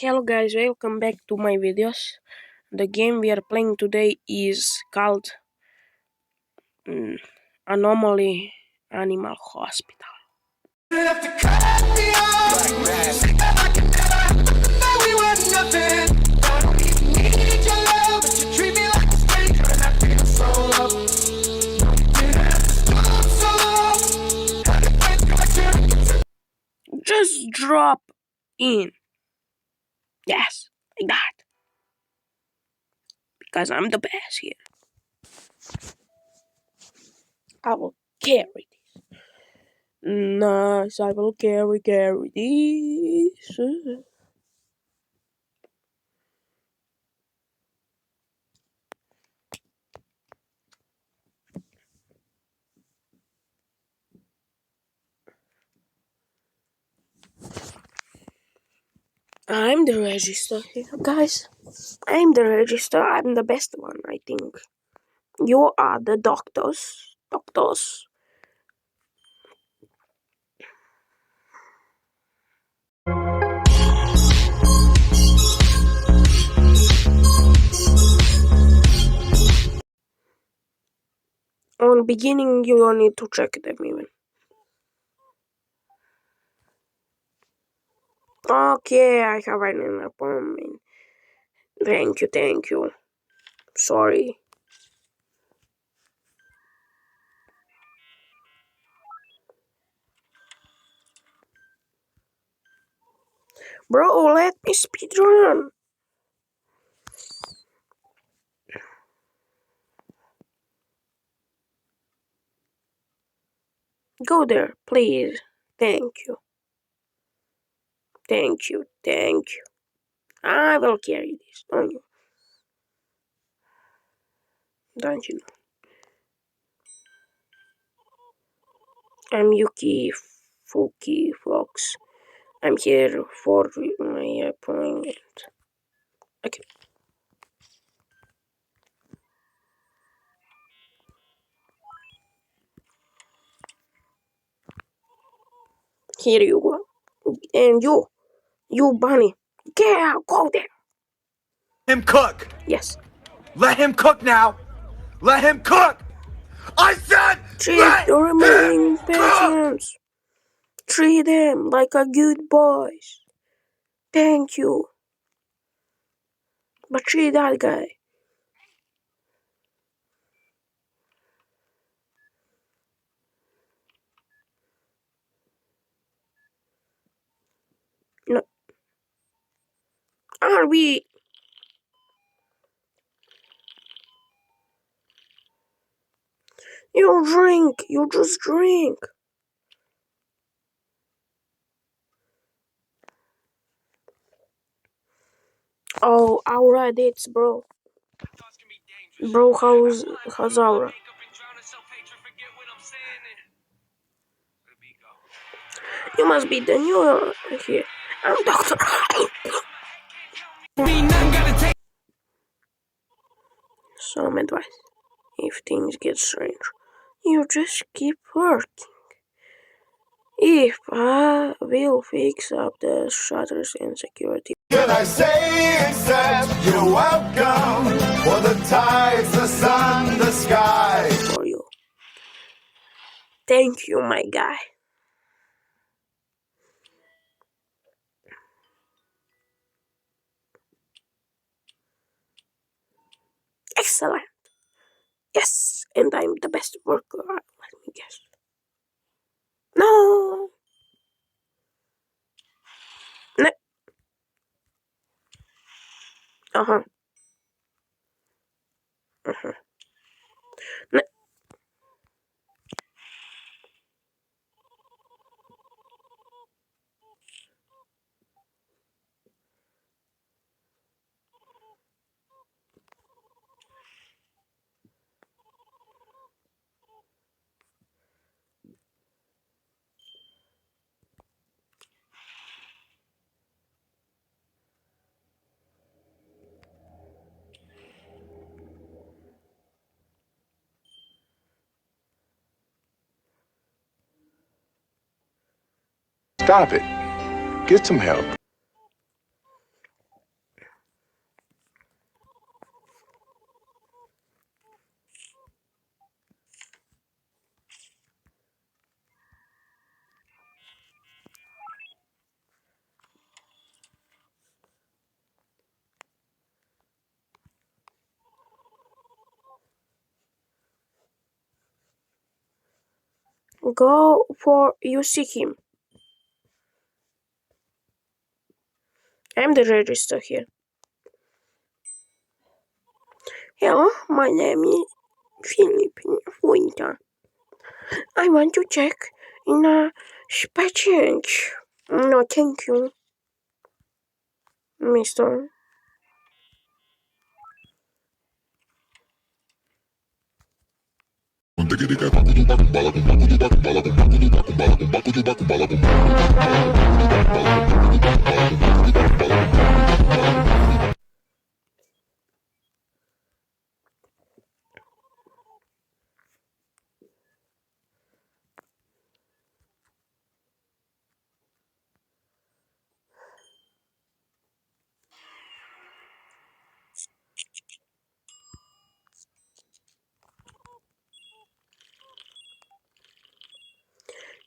Hello guys, welcome back to my videos. The game we are playing today is called Anomaly Animal Hospital. Just drop in. Yes, like that. Because I'm the best here. I will carry this. Nice, I will carry this. I'm the register here, guys. I'm the register. I'm the best one, I think. You are the doctors. Doctors. On beginning, you don't need to check them even. Okay, I have an appointment. Thank you. Sorry. Bro, let me speedrun. Go there, please. Thank you. I will carry this, don't you know? I'm Yuki Fuki Fox. I'm here for my appointment. Okay. Here you go. And you bunny. Yeah, go there. Him cook. Yes. Let him cook now. Let him cook. I said Treat let the remaining him cook. patients. Treat them like a good boys. Thank you. But treat that guy. No. Are we? You drink. You just drink. Oh, Aura dates, bro. Bro, how's Aura? You must be the new here. I'm Doctor. Some advice. If things get strange, you just keep working. If I will fix up the shutters and security. Can I say except you're welcome for the tides, the sun, the sky. For you. Thank you, my guy. Excellent. Yes, and I'm the best worker. Let me guess. No. No. Uh-huh. No. Stop it. Get some help. Go for you see him. I'm the register here. Hello, my name is Philip Winter. I want to check in a spy change. No, thank you, mister.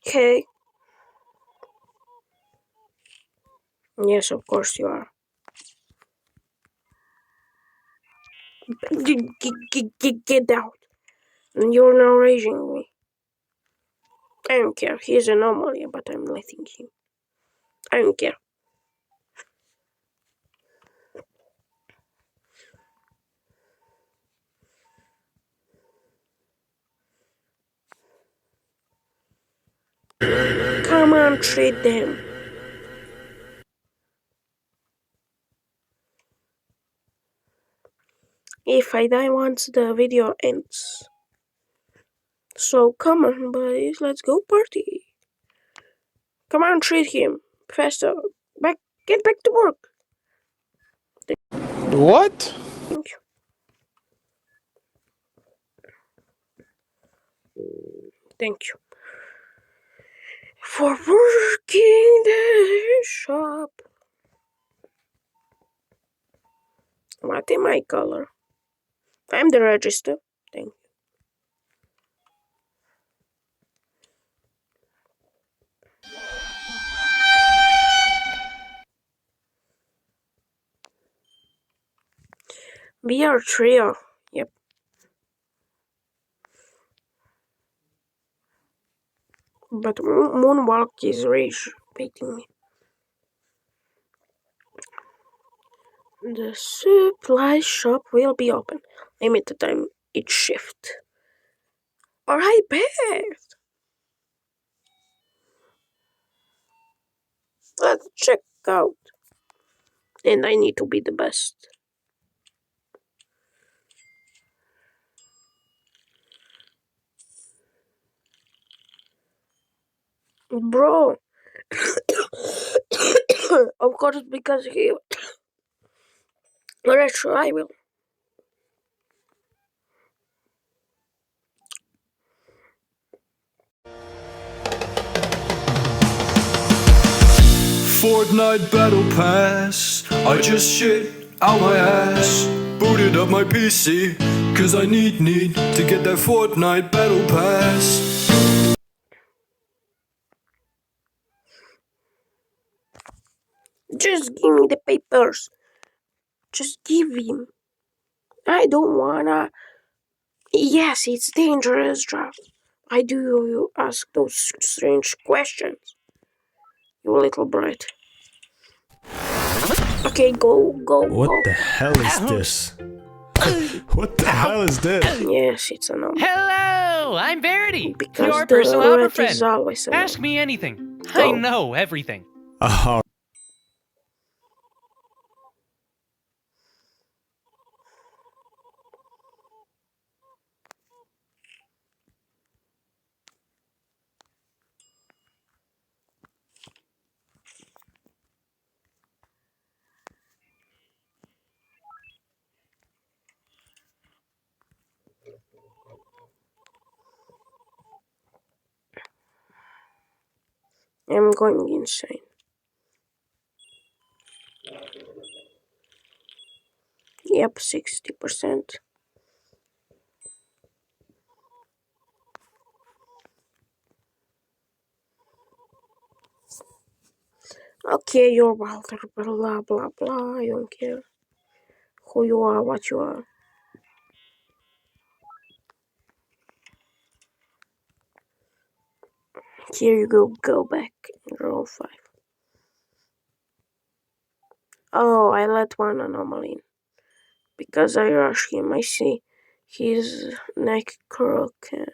Hey. Yes, of course you are. Get out. You're now raising me. I don't care. He's an anomaly, but I'm letting him. I don't care. Come on, treat them. If I die once, the video ends. So come on, buddies, let's go party. Come on, treat him. Faster. Get back to work. What? Thank you. Thank you. For working the shop. What am I color? I'm the register. Thank you. We are trio. Yep. But Moonwalk is rage baiting me. The supply shop will be open. Limited time each shift. Alright, bet. Let's check out. And I need to be the best. Bro. Of course, because he. Alright, sure, I will. Fortnite Battle Pass. I just shit out my ass. Booted up my PC. Cause I need to get that Fortnite Battle Pass. Just give me the papers. Just give him. I don't wanna. Yes, it's dangerous, job. Why do you ask those strange questions? You little brat. Okay, go. What the hell is this? What the hell is this? Yes, it's an anomaly. Hello, I'm Verity, Because your the personal helper rat friend. is always an Ask anomaly. me anything. Go. I know everything. Oh, I'm going insane. Yep, 60%. Okay, you're Walter, blah blah blah. I don't care who you are, what you are. Here you go back and roll 5. Oh, I let one anomaly in. Because I rush him, I see his neck crook and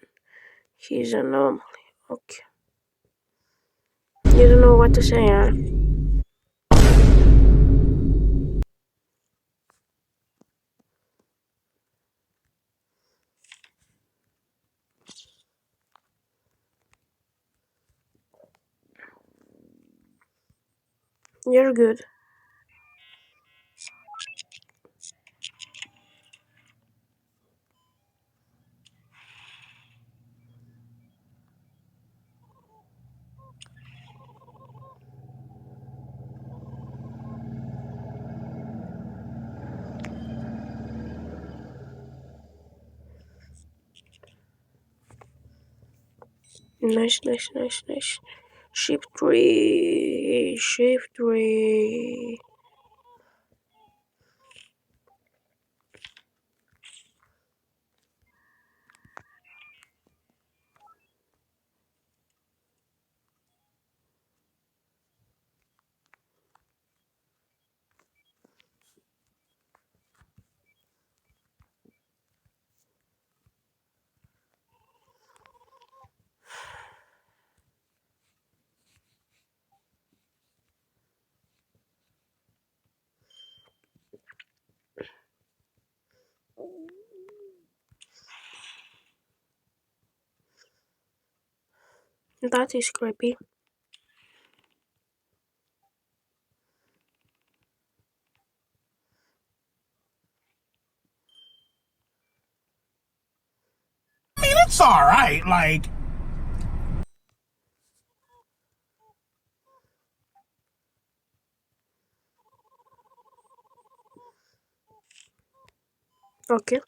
he's an anomaly. Okay. You don't know what to say, huh? You're good. Nice. Shift 3. Shift 3. That is creepy. It's alright, like. Okay.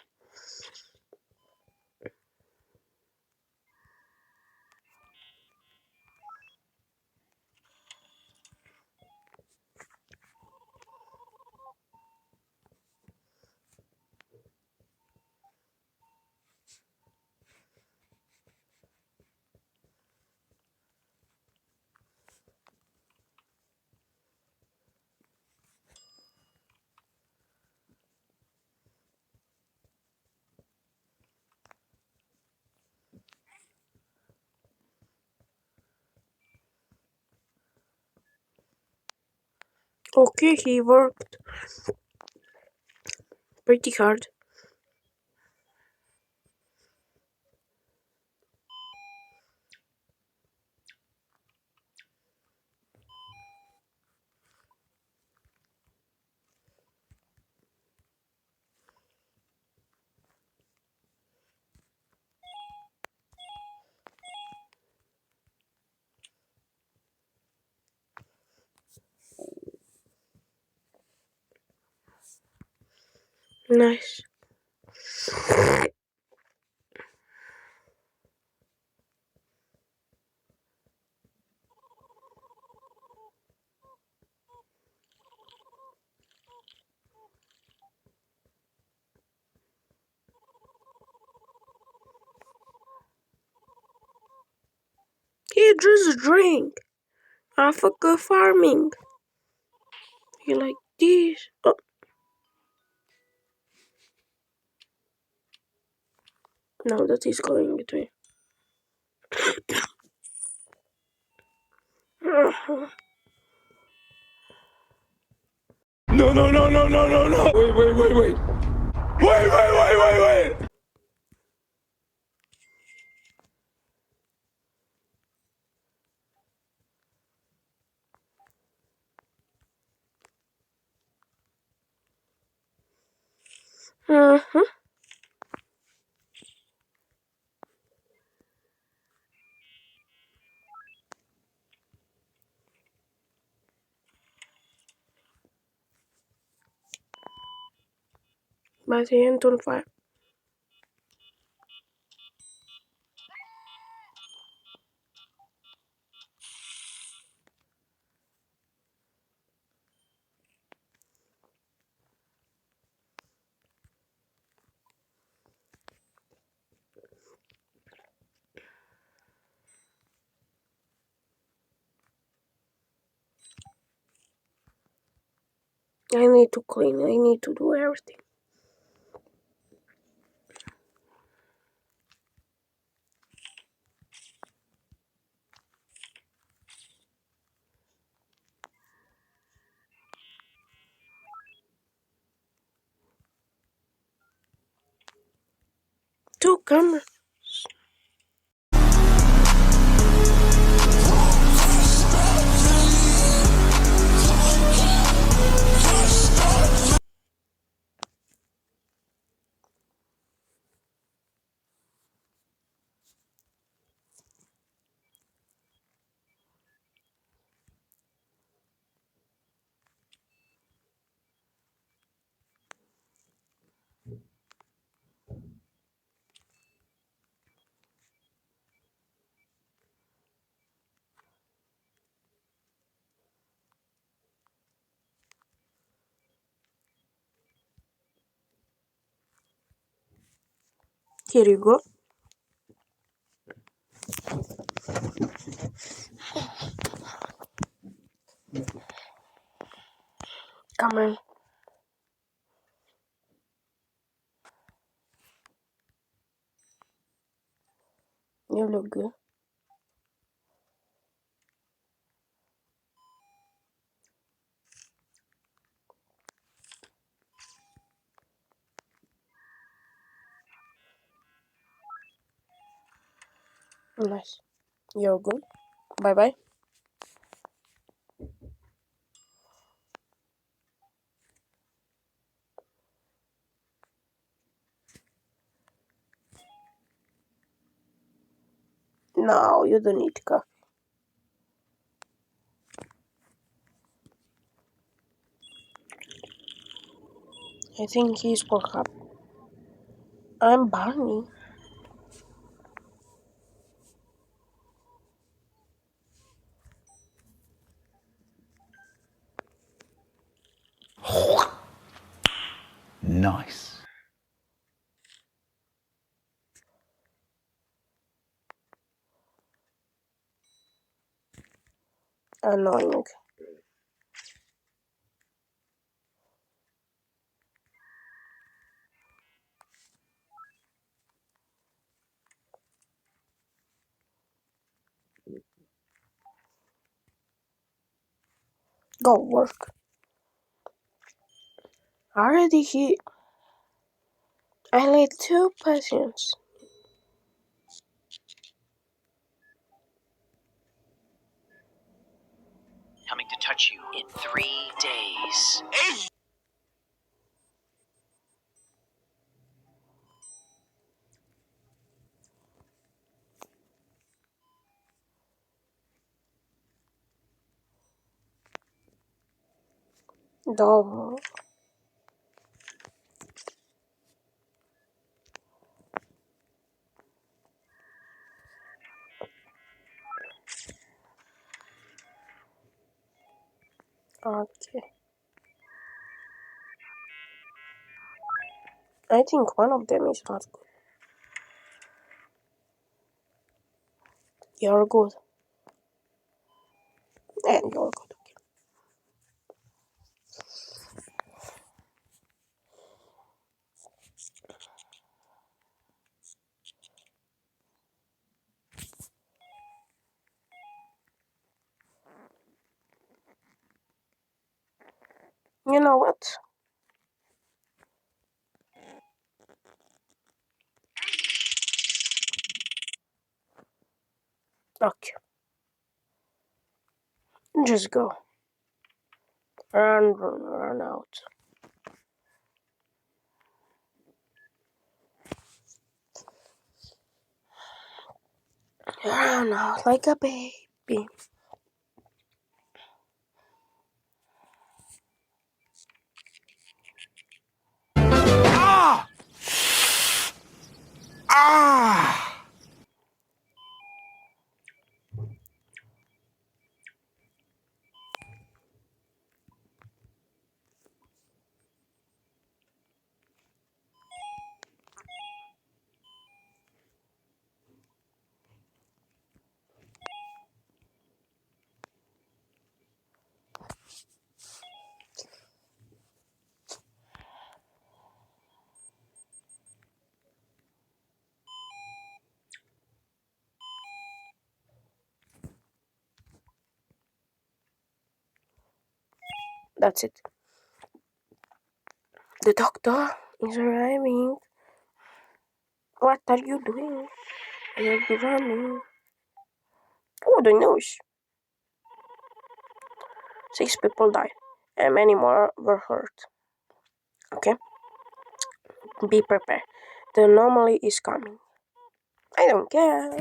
Okay, he worked pretty hard. Nice. He just drink. Africa farming. He like this. Oh. No, that is going between. No, no, no, no, no, no, no. Wait. Wait. Uh-huh. But he ain't on fire. I need to clean. I need to do everything. Two cameras. Here you go. Come on. You look good. Nice. You're good. Bye bye. No, you don't need coffee. I think he's for happy. I'm Barney. Nice. Annoying. Go work. Already he. I need 2 patients. Coming to touch you in 3 days. Double. Okay. I think one of them is not good. You're good. And you're good. You know what? Okay. Just go. Run out. Run out like a baby. Ah! Ah! That's it. The doctor is arriving. What are you doing? You'll be running. Oh, the news. 6 people died, and many more were hurt. Okay? Be prepared. The anomaly is coming. I don't care.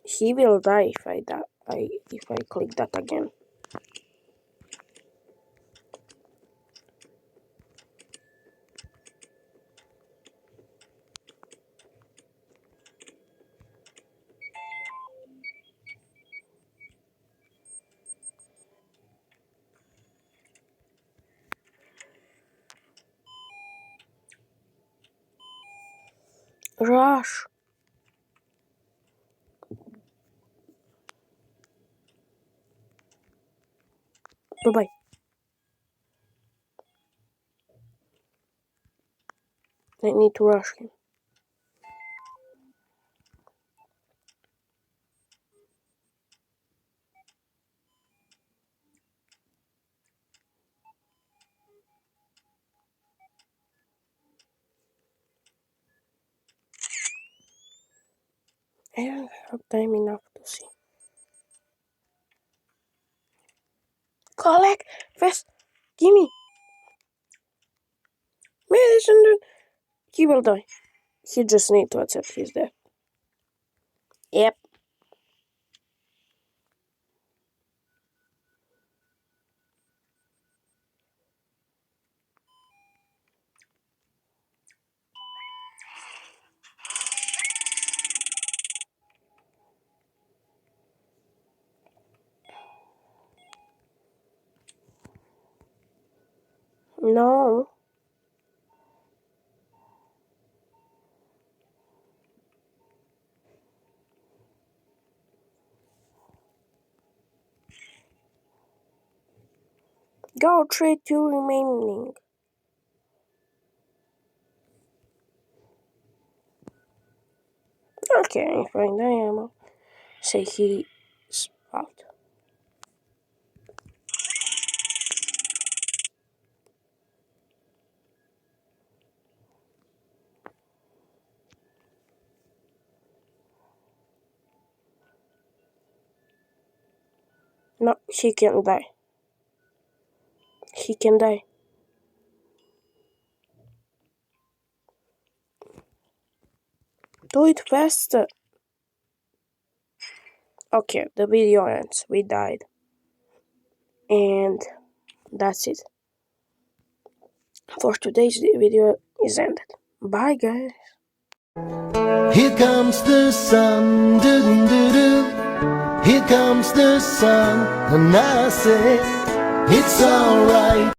He will die if I click that again. Rush. Bye-bye. I need to rush him. I don't have time enough to see. Collect! Fast! Gimme! Medicine! He will die. He just need to accept his death. Yep. No. Go trade 2 remaining. Okay, find the ammo. Say he's out. No, he can't die. He can die. Do it faster. Okay, the video ends. We died. And that's it. For today's video is ended. Bye guys. Here comes the sun, doo doo doo. Here comes the sun, and I say it's alright.